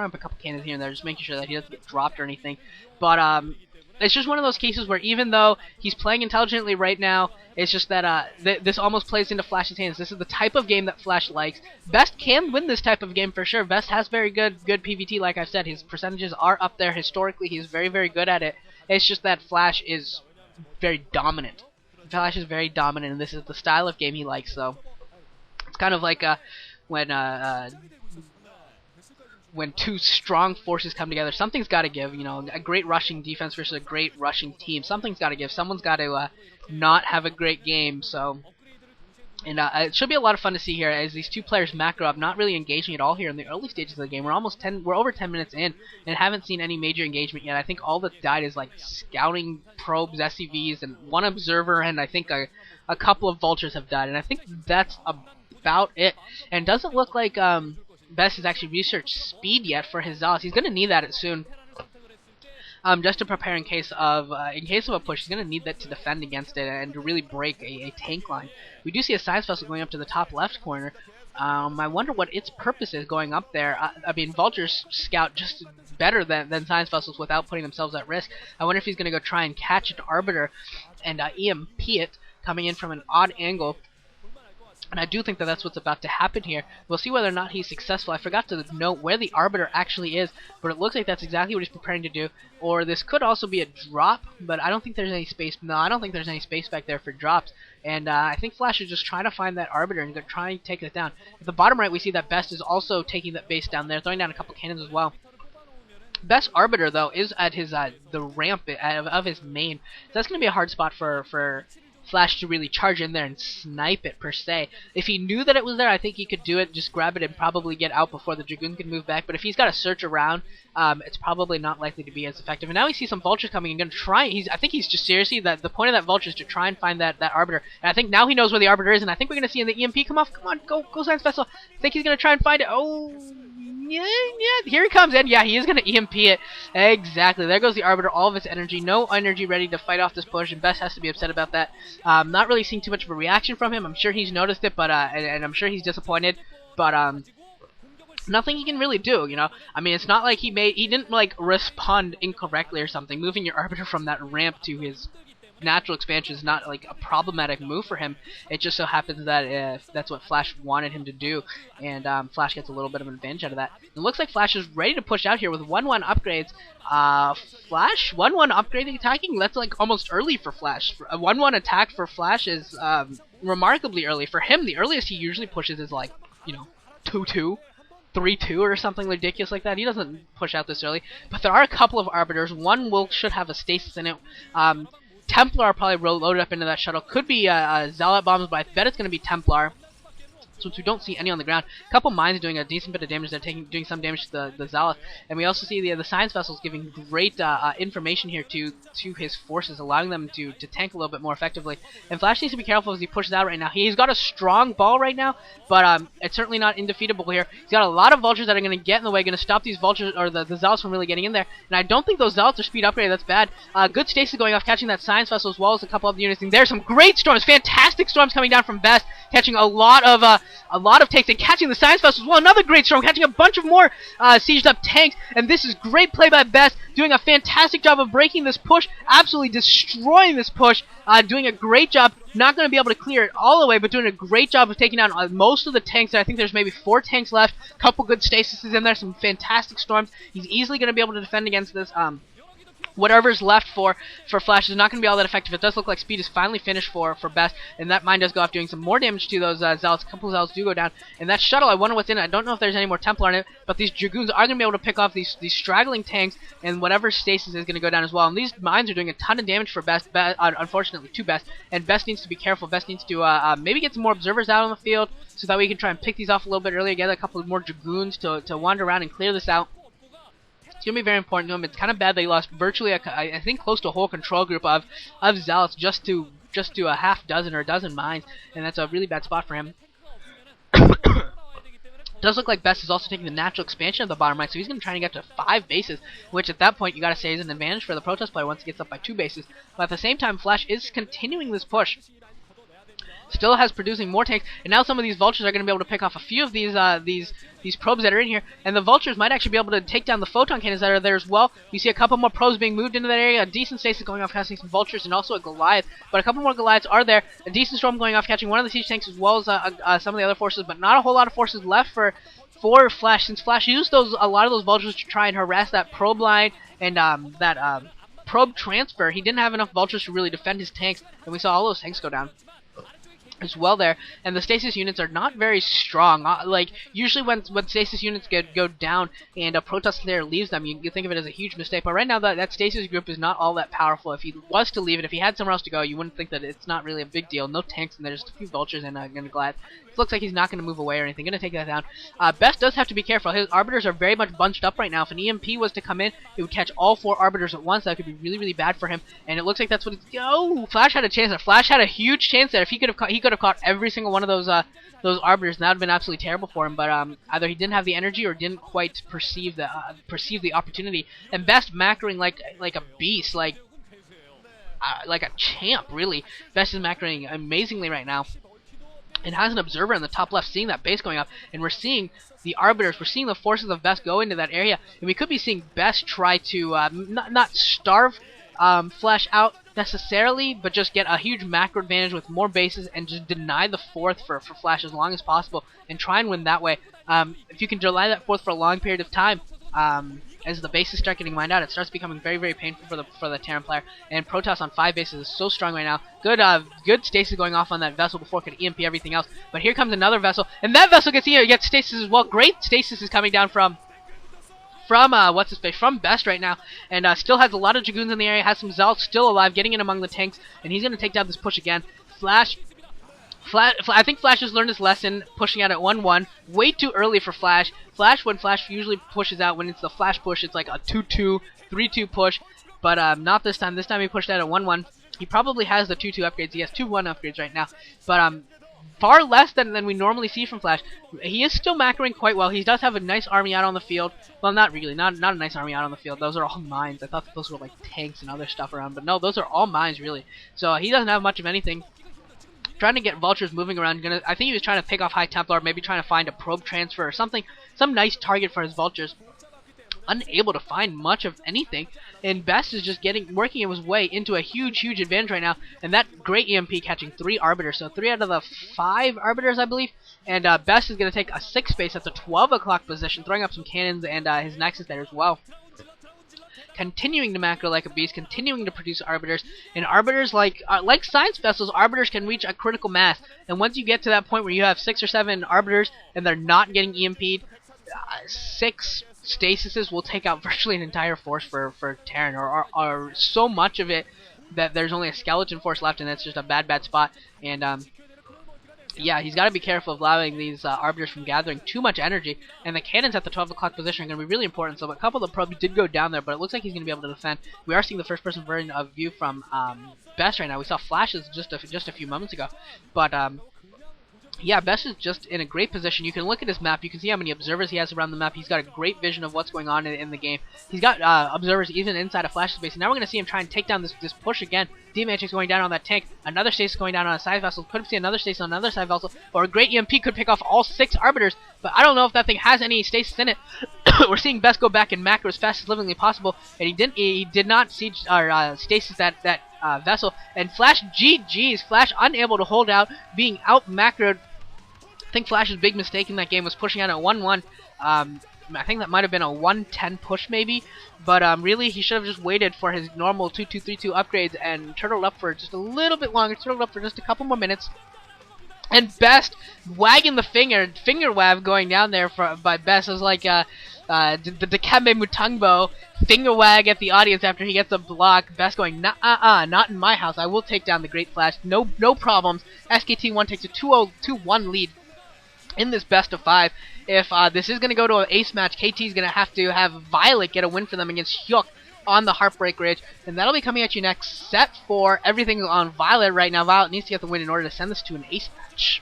up a couple cannons here and there, just making sure that he doesn't get dropped or anything. But it's just one of those cases where even though he's playing intelligently right now, it's just that this almost plays into Flash's hands. This is the type of game that Flash likes. Best can win this type of game for sure. Best has very good PvT, like I've said. His percentages are up there historically. He's very, very good at it. It's just that Flash is very dominant. Flash is very dominant, and this is the style of game he likes. So it's kind of like when two strong forces come together, something's got to give. You know, a great rushing defense versus a great rushing team. Something's got to give. Someone's got to not have a great game. So, and it should be a lot of fun to see here as these two players macro up, not really engaging at all here in the early stages of the game. We're over 10 minutes in and haven't seen any major engagement yet. I think all that's died is like scouting probes, SCVs, and one observer, and I think a couple of vultures have died, and I think that's about it. And it doesn't look like Best has actually researched speed yet for his Zealots. He's going to need that soon, just to prepare in case of a push. He's going to need that to defend against it and to really break a tank line. We do see a science vessel going up to the top left corner. I wonder what its purpose is going up there. I mean, vultures scout just better than science vessels without putting themselves at risk. I wonder if he's going to go try and catch an Arbiter and EMP it, coming in from an odd angle. And I do think that that's what's about to happen here. We'll see whether or not he's successful. I forgot to note where the Arbiter actually is, but it looks like that's exactly what he's preparing to do. Or this could also be a drop, but I don't think there's any space. No, I don't think there's any space back there for drops. And I think Flash is just trying to find that Arbiter and trying to take it down. At the bottom right, we see that Best is also taking that base down there, throwing down a couple cannons as well. Best Arbiter, though, is at his the ramp of his main. So that's going to be a hard spot for Flash to really charge in there and snipe it, per se. If he knew that it was there, I think he could do it, just grab it and probably get out before the Dragoon can move back. But if he's got to search around, it's probably not likely to be as effective. And now we see some Vultures coming and going to try. I think he's just seriously, the point of that Vulture is to try and find that Arbiter. And I think now he knows where the Arbiter is, and I think we're going to see the EMP come off. Come on, go Science Vessel. I think he's going to try and find it. Oh, yeah, here he comes, and yeah, he is going to EMP it. Exactly, there goes the Arbiter, all of its energy, no energy ready to fight off this push, and Best has to be upset about that. Not really seeing too much of a reaction from him. I'm sure he's noticed it, but and I'm sure he's disappointed, but nothing he can really do, you know. I mean, it's not like he didn't like respond incorrectly or something. Moving your Arbiter from that ramp to his natural expansion is not like a problematic move for him. It just so happens that that's what Flash wanted him to do, and Flash gets a little bit of an advantage out of that. It looks like Flash is ready to push out here with 1-1 upgrades. Flash 1-1 upgrading attacking. That's like almost early for Flash. A 1-1 attack for Flash is remarkably early for him. The earliest he usually pushes is like 2-2. 3-2 or something ridiculous like that. He doesn't push out this early, but there are a couple of Arbiters. One should have a stasis in it. Templar are probably loaded up into that shuttle. Could be Zealot bombs, but I bet it's going to be Templar, since we don't see any on the ground. A couple mines doing a decent bit of damage. They're doing some damage to the Zealot, and we also see the science vessels giving great information here to his forces, allowing them to tank a little bit more effectively. And Flash needs to be careful as he pushes out right now. He's got a strong ball right now, but it's certainly not indefeatable here. He's got a lot of vultures that are going to get in the way, going to stop these vultures or the Zealots from really getting in there. And I don't think those Zealots are speed upgraded. That's bad. Good stasis going off, catching that science vessel as well as a couple of the units. And there's some great storms, fantastic storms coming down from Best, catching a lot of tanks and catching the science vessels as well. Another great storm, catching a bunch of more sieged up tanks. And this is great play by Best, doing a fantastic job of breaking this push, absolutely destroying this push, doing a great job. Not going to be able to clear it all the way, but doing a great job of taking down most of the tanks. I think there's maybe 4 tanks left, couple good stasises in there, some fantastic storms. He's easily going to be able to defend against this. Whatever's left for Flash is not going to be all that effective. It does look like speed is finally finished for Best, and that mine does go off doing some more damage to those Zealots. A couple of Zealots do go down, and that shuttle, I wonder what's in it. I don't know if there's any more Templar in it, but these Dragoons are going to be able to pick off these straggling tanks, and whatever stasis is going to go down as well. And these mines are doing a ton of damage for Best, unfortunately to Best, and Best needs to be careful. Best needs to maybe get some more observers out on the field, so that we can try and pick these off a little bit earlier, get a couple of more Dragoons to wander around and clear this out. It's going to be very important to him. It's kind of bad they lost virtually, I think, close to a whole control group of Zealots just to a half dozen or a dozen mines, and that's a really bad spot for him. Does look like Best is also taking the natural expansion of the bottom right, so he's going to try and get to 5 bases, which at that point you got to say is an advantage for the Protoss player once he gets up by 2 bases. But at the same time, Flash is continuing this push. Still has producing more tanks, and now some of these vultures are going to be able to pick off a few of these probes that are in here, and the vultures might actually be able to take down the photon cannons that are there as well. You see a couple more probes being moved into that area, a decent stasis going off casting some vultures, and also a Goliath, but a couple more Goliaths are there, a decent storm going off catching one of the siege tanks as well as some of the other forces, but not a whole lot of forces left for Flash, since Flash used a lot of those vultures to try and harass that probe line and that probe transfer. He didn't have enough vultures to really defend his tanks, and we saw all those tanks go down as well there, and the stasis units are not very strong. Like, usually when stasis units go down and a Protoss player leaves them, you think of it as a huge mistake, but right now that stasis group is not all that powerful. If he was to leave it, if he had somewhere else to go, you wouldn't think that it's not really a big deal. No tanks in there, just a few vultures and a Goliath. It looks like he's not going to move away or anything, going to take that down. Best does have to be careful. His Arbiters are very much bunched up right now. If an EMP was to come in, it would catch all 4 Arbiters at once. That could be really, really bad for him, and it looks like that's what it's... Oh, Flash had a chance there. Flash had a huge chance there. If he could have caught every single one of those Arbiters, and that would have been absolutely terrible for him, but either he didn't have the energy or didn't quite perceive the opportunity, and Best macroing like a beast, like a champ, really. Best is macroing amazingly right now, and has an observer in the top left seeing that base going up, and we're seeing the Arbiters, we're seeing the forces of Best go into that area, and we could be seeing Best try to not starve Flash out necessarily, but just get a huge macro advantage with more bases and just deny the 4th for Flash as long as possible and try and win that way. If you can deny that 4th for a long period of time, as the bases start getting mined out, it starts becoming very, very painful for the Terran player. And Protoss on 5 bases is so strong right now. Good stasis going off on that vessel before it could EMP everything else. But here comes another vessel, and that vessel gets stasis as well. Great stasis is coming down from from Best right now, and still has a lot of Dragoons in the area, has some Zalts still alive, getting in among the tanks, and he's going to take down this push again. I think Flash has learned his lesson, pushing out at 1-1, way too early for Flash. When Flash usually pushes out, when it's the Flash push, it's like a 2-2, 3-2 push, but not this time. This time he pushed out at 1-1. He probably has the 2-2 upgrades. He has 2-1 upgrades right now, but far less than we normally see from Flash. He is still macroing quite well. He does have a nice army out on the field. Well, not really. Not a nice army out on the field. Those are all mines. I thought that those were like tanks and other stuff around, but no, those are all mines, really. So he doesn't have much of anything. Trying to get vultures moving around. I think he was trying to pick off High Templar, maybe trying to find a probe transfer or something, some nice target for his vultures. Unable to find much of anything, and Best is just working his way into a huge advantage right now, and that great EMP catching 3 Arbiters, so 3 out of the 5 Arbiters, I believe, and Best is going to take a 6 base at the 12 o'clock position, throwing up some cannons and his Nexus there as well. Continuing to macro like a beast, continuing to produce Arbiters, and Arbiters, like science vessels, Arbiters can reach a critical mass, and once you get to that point where you have 6 or 7 Arbiters, and they're not getting EMP'd, 6 stasises will take out virtually an entire force for Terran, or so much of it that there's only a skeleton force left, and that's just a bad spot. And yeah, he's got to be careful of allowing these Arbiters from gathering too much energy, and the cannons at the 12 o'clock position are going to be really important. So a couple of the probes did go down there, but it looks like he's going to be able to defend. We are seeing the first-person version of view from Best right now. We saw flashes just a few moments ago, but yeah, Best is just in a great position. You can look at his map. You can see how many observers he has around the map. He's got a great vision of what's going on in the game. He's got observers even inside of Flash's base. And now we're going to see him try and take down this push again. D-Matrix going down on that tank. Another stasis going down on a side vessel. Could see another stasis on another side vessel. Or a great EMP could pick off all 6 Arbiters. But I don't know if that thing has any stasis in it. We're seeing Best go back and macro as fast as livingly possible. And he did not siege or stasis that vessel. And Flash, GG's. Flash unable to hold out, being out macroed. I think Flash's big mistake in that game was pushing out at 1-1. I think that might have been a 1-10 push maybe, but really he should have just waited for his normal 2-2, 3-2 upgrades and turtled up for just a little bit longer, turtled up for just a couple more minutes. And Best wagging the finger wag going down there by Best. It was like the Dikembe Mutombo finger wag at the audience after he gets a block. Best going, not in my house. I will take down the Great Flash. No problems. SKT1 takes a 2-1 lead in this best of 5. If this is going to go to an ace match, KT is going to have Violet get a win for them against Hyuk on the Heartbreak Ridge, and that'll be coming at you next. Set for everything on Violet right now. Violet needs to get the win in order to send this to an ace match.